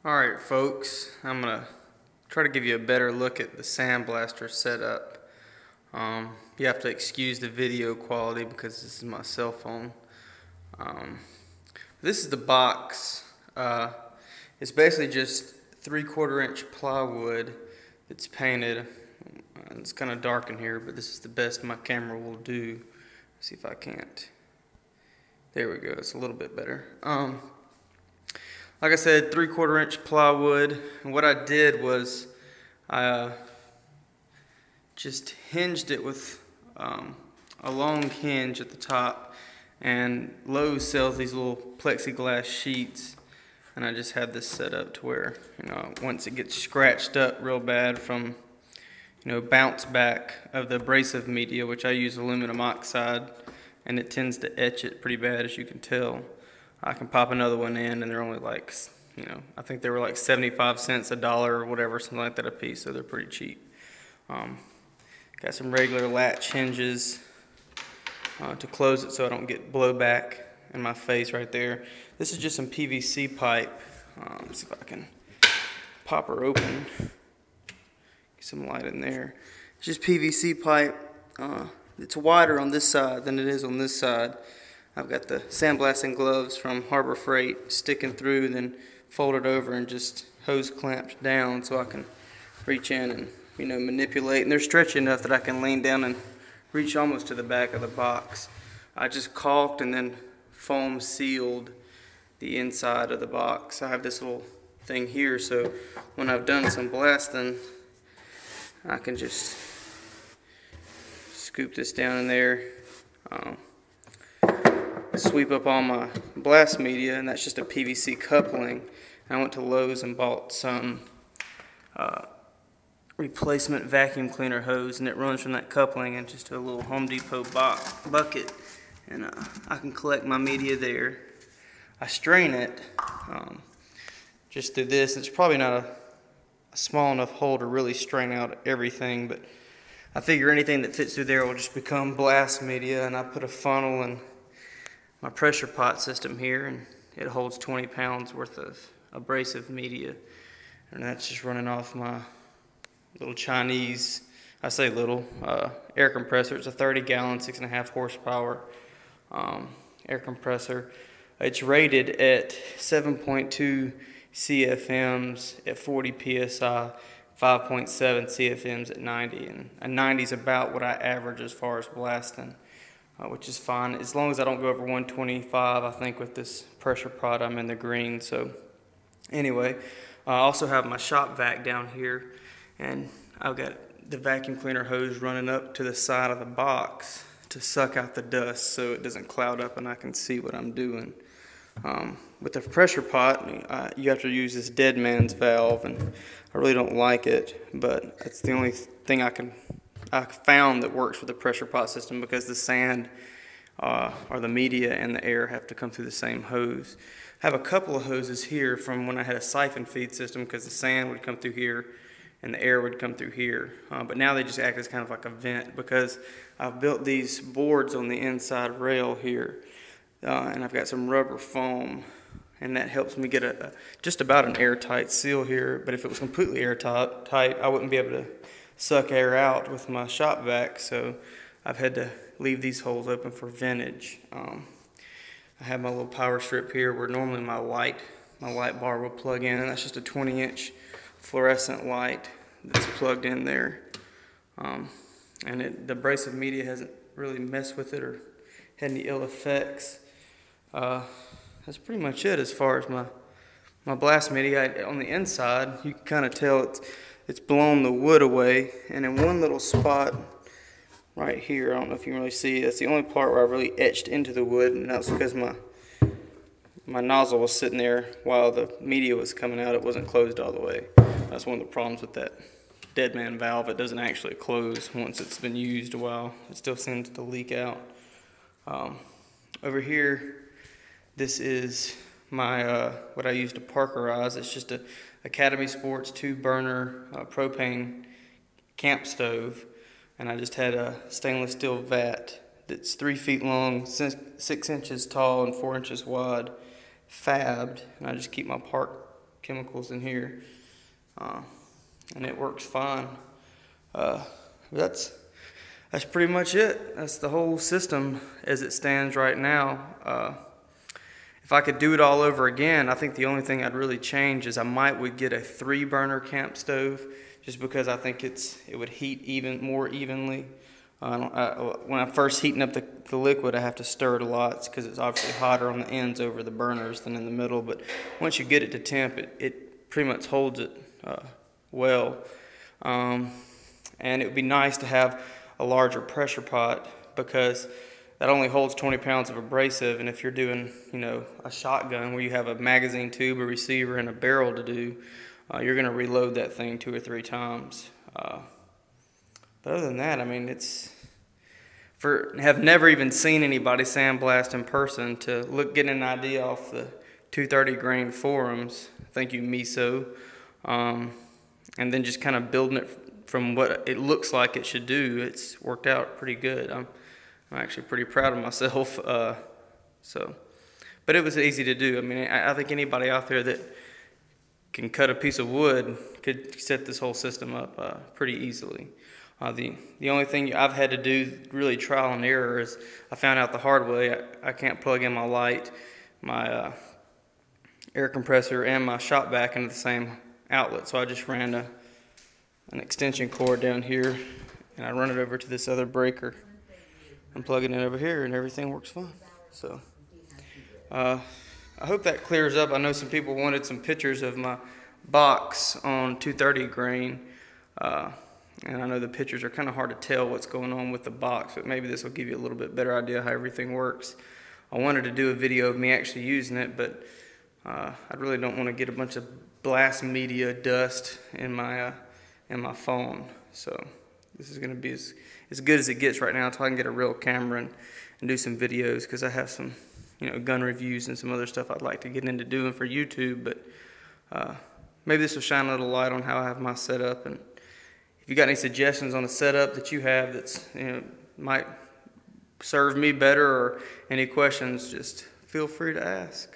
Alright folks, I'm going to try to give you a better look at the Sandblaster setup. You have to excuse the video quality because this is my cell phone. This is the box. It's basically just 3/4 inch plywood that's painted. It's kind of dark in here, but this is the best my camera will do. Let's see if I can't. There we go, it's a little bit better. Like I said, 3/4 inch plywood, and what I did was I just hinged it with a long hinge at the top, and Lowe's sells these little plexiglass sheets, and I just had this set up to where, once it gets scratched up real bad from, bounce back of the abrasive media, which I use aluminum oxide, and it tends to etch it pretty bad, as you can tell. I can pop another one in, and they're only like, I think they were like 75 cents, $1 or whatever, something like that a piece, so they're pretty cheap. Got some regular latch hinges to close it so I don't get blowback in my face right there. This is just some PVC pipe. Let's see if I can pop her open. Get some light in there. It's just PVC pipe. It's wider on this side than it is on this side. I've got the sandblasting gloves from Harbor Freight sticking through, then folded over and just hose clamped down so I can reach in and manipulate. And they're stretchy enough that I can lean down and reach almost to the back of the box. I just caulked and then foam sealed the inside of the box. I have this little thing here, so when I've done some blasting, I can just scoop this down in there. Sweep up all my blast media, and that's just a PVC coupling. I went to Lowe's and bought some replacement vacuum cleaner hose, and it runs from that coupling into just a little Home Depot bucket, and I can collect my media there. I strain it just through this. It's probably not a small enough hole to really strain out everything, but I figure anything that fits through there will just become blast media. And I put a funnel in my pressure pot system here, and it holds 20 pounds worth of abrasive media, and that's just running off my little Chinese, I say little, air compressor. It's a 30-gallon, 6.5 horsepower air compressor. It's rated at 7.2 CFMs at 40 PSI, 5.7 CFMs at 90, and a 90 is about what I average as far as blasting. Which is fine as long as I don't go over 125. I think with this pressure pot I'm in the green. So anyway, I also have my shop vac down here, and I've got the vacuum cleaner hose running up to the side of the box to suck out the dust so it doesn't cloud up and I can see what I'm doing. With the pressure pot, you have to use this dead man's valve, and I really don't like it, but it's the only thing I found that works with the pressure pot system, because the sand or the media and the air have to come through the same hose. I have a couple of hoses here from when I had a siphon feed system, because the sand would come through here and the air would come through here. But now they just act as kind of like a vent, because I've built these boards on the inside rail here, and I've got some rubber foam, and that helps me get just about an airtight seal here. But if it was completely airtight, I wouldn't be able to suck air out with my shop vac, so I've had to leave these holes open for vintage. I have my little power strip here where normally my light bar will plug in, and that's just a 20-inch fluorescent light that's plugged in there. And the abrasive media hasn't really messed with it or had any ill effects. That's pretty much it as far as my blast media. On the inside, you can kind of tell it's blown the wood away, and in one little spot right here, I don't know if you can really see, that's the only part where I really etched into the wood, and that's because my nozzle was sitting there while the media was coming out. It wasn't closed all the way. That's one of the problems with that dead man valve. It doesn't actually close once it's been used a while. It still seems to leak out. Over here, this is my what I use to parkerize. It's just a Academy Sports 2-burner propane camp stove, and I just had a stainless steel vat that's 3 feet long, 6 inches tall, and 4 inches wide, fabbed, and I just keep my park chemicals in here, and it works fine. That's pretty much it. That's the whole system as it stands right now. If I could do it all over again, I think the only thing I'd really change is I would get a 3-burner camp stove, just because I think it would heat more evenly. When I'm first heating up the liquid, I have to stir it a lot because it's obviously hotter on the ends over the burners than in the middle. But once you get it to temp, it pretty much holds it well. And it would be nice to have a larger pressure pot, because that only holds 20 pounds of abrasive, and if you're doing, a shotgun where you have a magazine tube, a receiver, and a barrel to do, you're going to reload that thing 2 or 3 times. But other than that, I mean, have never even seen anybody sandblast in person to get an idea off the 230 grain forums. Thank you, Miso. And then just kind of building it from what it looks like it should do. It's worked out pretty good. I'm actually pretty proud of myself. But it was easy to do. I mean, I think anybody out there that can cut a piece of wood could set this whole system up pretty easily. The only thing I've had to do, really trial and error, is I found out the hard way. I can't plug in my light, my air compressor, and my shop vac into the same outlet. So I just ran an extension cord down here, and I run it over to this other breaker and plug it in over here, and everything works fine. So I hope that clears up. I know some people wanted some pictures of my box on 230 grain, and I know the pictures are kind of hard to tell what's going on with the box, but maybe this will give you a little bit better idea how everything works. I wanted to do a video of me actually using it, but I really don't want to get a bunch of blast media dust in my phone. So this is going to be as good as it gets right now until I can get a real camera and do some videos, because I have some gun reviews and some other stuff I'd like to get into doing for YouTube. But maybe this will shine a little light on how I have my setup, and if you got any suggestions on a setup that you have that's might serve me better, or any questions, just feel free to ask.